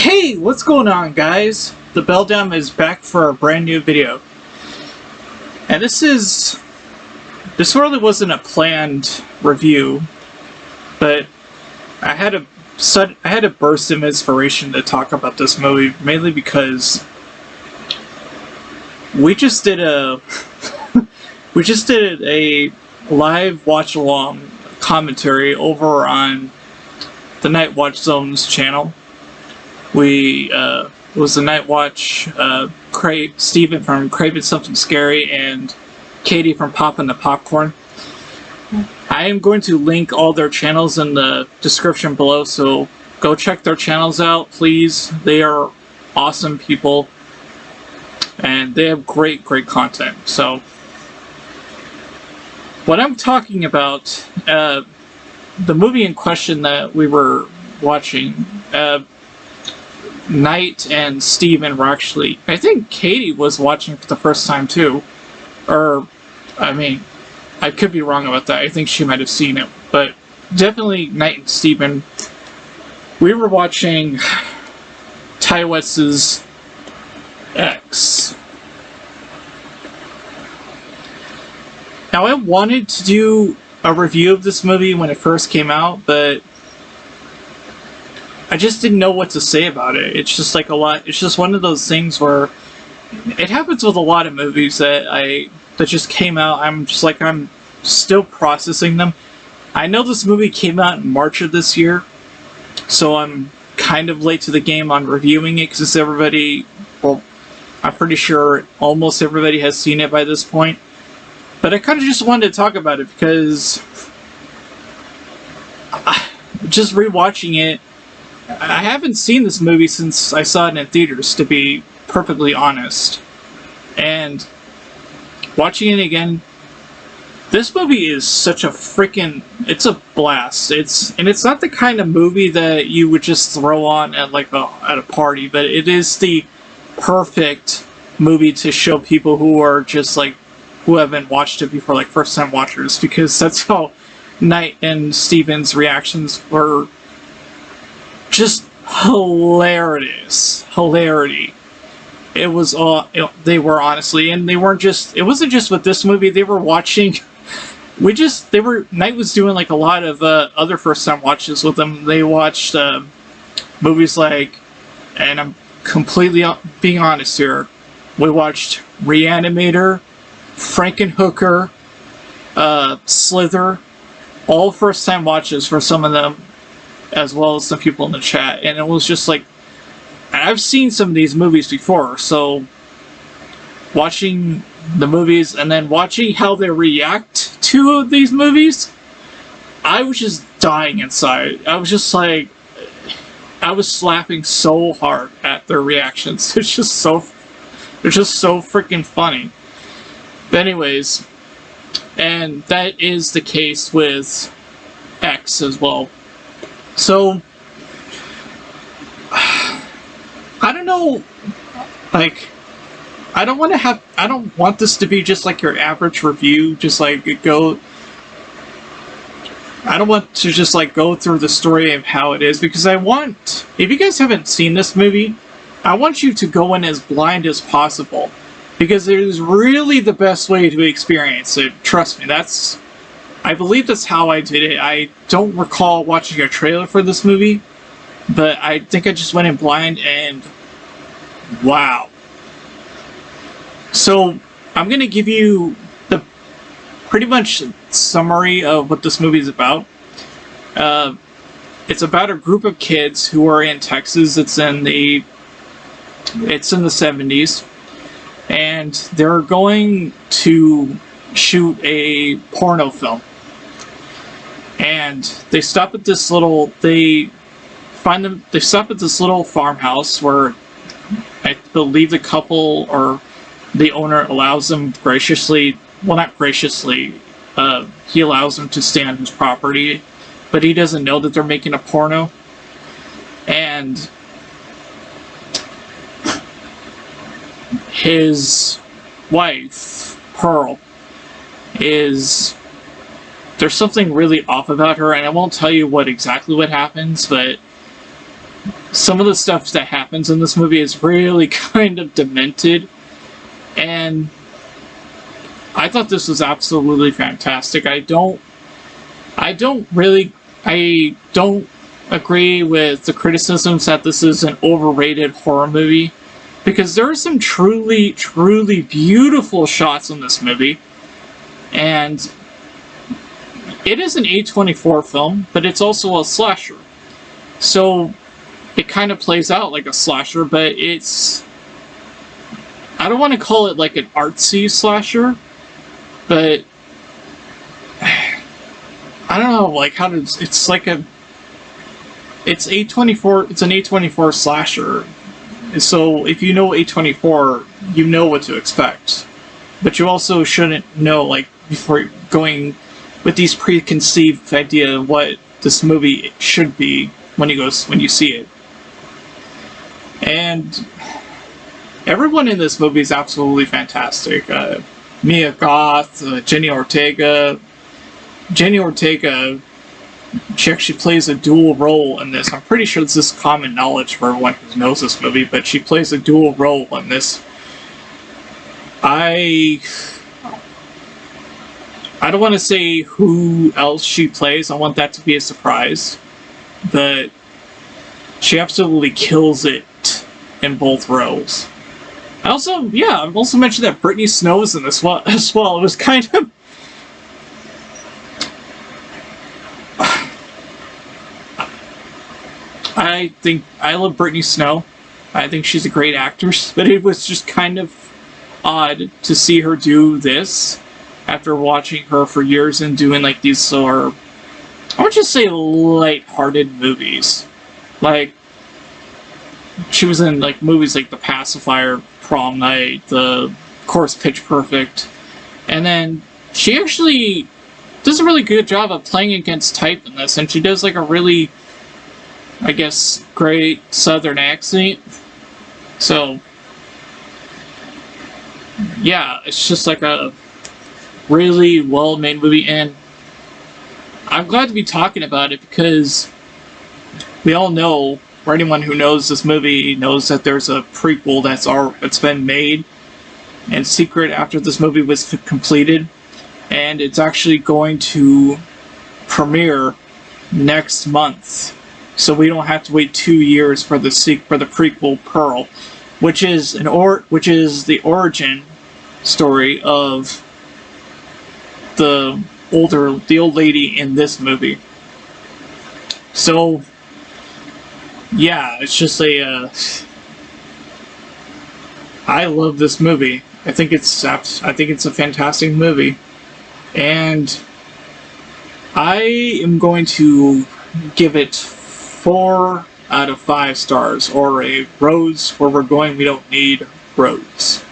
Hey, what's going on, guys? The Beldam is back for a brand new video. And this really wasn't a planned review, but I had a burst of inspiration to talk about this movie, mainly because we just did a live watch along commentary over on the Night Watch Zone's channel. It was the Night Watch, Steven from Craving Something Scary and Katie from Poppin' the Popcorn. I am going to link all their channels in the description below, so go check their channels out, please. They are awesome people, and they have great content. So, what I'm talking about, the movie in question that we were watching, Knight and Steven were actually, I think Katie was watching for the first time too. Or, I mean, I could be wrong about that. I think she might have seen it. But definitely Knight and Steven. We were watching Ty West's X. Now, I wanted to do a review of this movie when it first came out, but I just didn't know what to say about it. It's just like it's just one of those things where it happens with a lot of movies that just came out. I'm still processing them. I know this movie came out in March of this year, so I'm kind of late to the game on reviewing it because I'm pretty sure almost everybody has seen it by this point. But I kind of just wanted to talk about it because just rewatching it, I haven't seen this movie since I saw it in theaters, to be perfectly honest. And watching it again, this movie is such a it's a blast. It's not the kind of movie that you would just throw on at at a party, but it is the perfect movie to show people who are just who haven't watched it before, first time watchers, because that's how Knight and Steven's reactions were. Just hilarious. Hilarity. It was they were, honestly, and they weren't just, it wasn't just with this movie, they were watching, Knight was doing a lot of other first time watches with them. They watched movies and I'm completely being honest here, we watched Reanimator, Frankenhooker, Slither, all first time watches for some of them, as well as some people in the chat, and it was just I've seen some of these movies before, so watching the movies and then watching how they react to these movies, I was just dying inside. I was just I was laughing so hard at their reactions. It's just so freaking funny. But anyways, and that is the case with X as well. So, I don't know, I don't want this to be just your average review, I don't want to just go through the story of how it is, because if you guys haven't seen this movie, I want you to go in as blind as possible, because it is really the best way to experience it. Trust me, I believe that's how I did it. I don't recall watching a trailer for this movie, but I think I just went in blind, and wow. So, I'm going to give you the pretty much summary of what this movie is about. It's about a group of kids who are in Texas. It's in the 70s, and they're going to shoot a porno film. And they stop at this little farmhouse where I believe the couple or the owner allows them graciously, well, not graciously, he allows them to stay on his property, but he doesn't know that they're making a porno. And his wife, Pearl, there's something really off about her, and I won't tell you exactly what happens, but some of the stuff that happens in this movie is really kind of demented, and I thought this was absolutely fantastic. I don't agree with the criticisms that this is an overrated horror movie, because there are some truly, truly beautiful shots in this movie, and it is an A24 film, but it's also a slasher. So it kind of plays out like a slasher, but it's... I don't want to call it like an artsy slasher, but... I don't know, like, how to... It's like a... It's A24... It's an A24 slasher. So if you know A24, you know what to expect. But you also shouldn't know, like, before going with these preconceived idea of what this movie should be when you see it. And everyone in this movie is absolutely fantastic. Mia Goth, Jenny Ortega. Jenny Ortega, she actually plays a dual role in this. I'm pretty sure this is common knowledge for everyone who knows this movie, but she plays a dual role in this. I don't want to say who else she plays. I want that to be a surprise. But she absolutely kills it in both roles. I've also mentioned that Brittany Snow is in this as well. It was kind of... I love Brittany Snow. I think she's a great actress, but it was just kind of odd to see her do this after watching her for years and doing like these sort of, I would just say, light-hearted movies. Like, she was in like movies like The Pacifier, Prom Night, of course Pitch Perfect, and then she actually does a really good job of playing against type in this, and she does like a really, I guess, great southern accent. So yeah, it's just like a really well-made movie, and I'm glad to be talking about it because we all know, or anyone who knows this movie knows, that there's a prequel that's been made in secret after this movie was completed, and it's actually going to premiere next month. So we don't have to wait 2 years for the prequel Pearl, which is the origin story of the old lady in this movie. So yeah, it's just I love this movie. I think it's a fantastic movie, and I am going to give it 4 out of 5 stars, or a roads where we're going we don't need roads.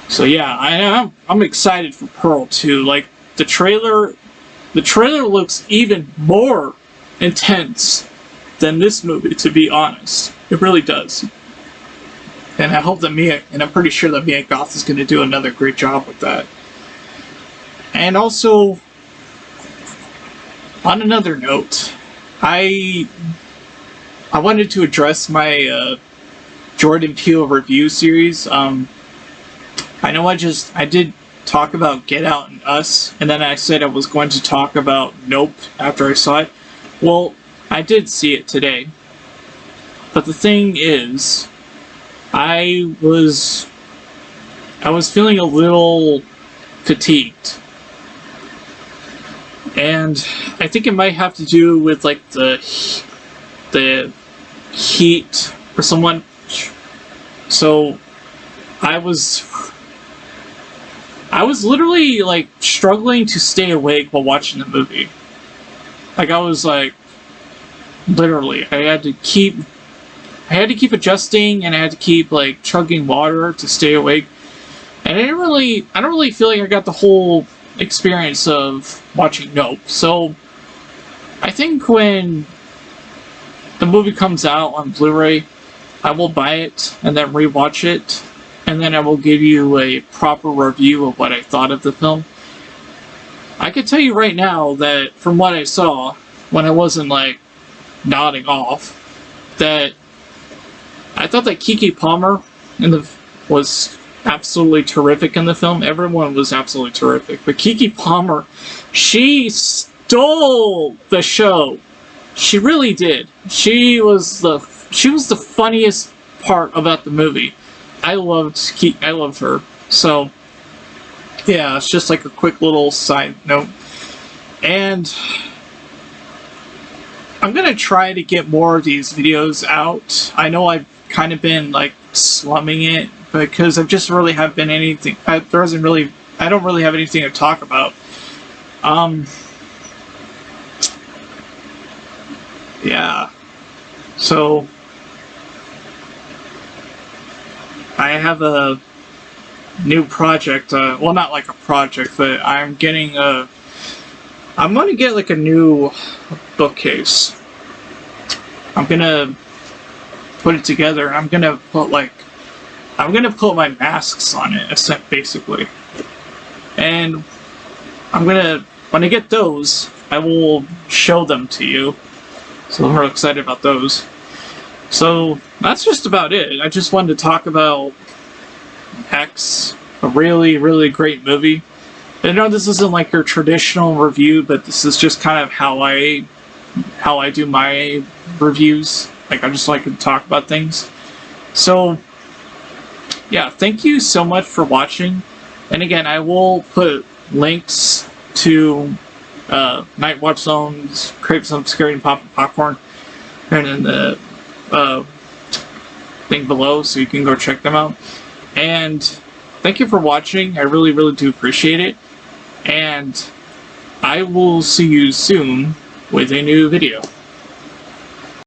So yeah, I'm excited for Pearl 2. Like, the trailer looks even more intense than this movie, to be honest. It really does. And I hope that I'm pretty sure that Mia Goth is going to do another great job with that. And also, on another note, I wanted to address my Jordan Peele review series. I know I did talk about Get Out and Us, and then I said I was going to talk about Nope after I saw it. Well, I did see it today. But the thing is, I was feeling a little fatigued. And I think it might have to do with like the heat or someone. So I was literally like struggling to stay awake while watching the movie. Like, I was like, literally, I had to keep adjusting, and I had to keep like chugging water to stay awake. And I don't really feel like I got the whole experience of watching Nope. So I think when the movie comes out on Blu-ray, I will buy it and then rewatch it, and then I will give you a proper review of what I thought of the film. I can tell you right now that from what I saw, when I wasn't like nodding off, that I thought that Keke Palmer was absolutely terrific in the film. Everyone was absolutely terrific, but Keke Palmer, she stole the show. She really did. She was the funniest part about the movie. I loved her. So yeah, it's just like a quick little side note. And I'm gonna try to get more of these videos out. I know I've kind of been like slumming it because I just really have been anything. I don't really have anything to talk about. Yeah. So I have a new project. Well, not like a project, but I'm going to get like a new bookcase. I'm gonna put it together. I'm gonna put my masks on it, basically. And when I get those, I will show them to you. So I'm real excited about those. So that's just about it. I just wanted to talk about X, a really, really great movie. I know this isn't like your traditional review, but this is just kind of how I do my reviews. Like, I just like to talk about things. So yeah, thank you so much for watching. And again, I will put links to Night Watch Zones, Crave Some Scary and Popcorn, and in the thing below, so you can go check them out. And thank you for watching. I really, really do appreciate it. And I will see you soon with a new video.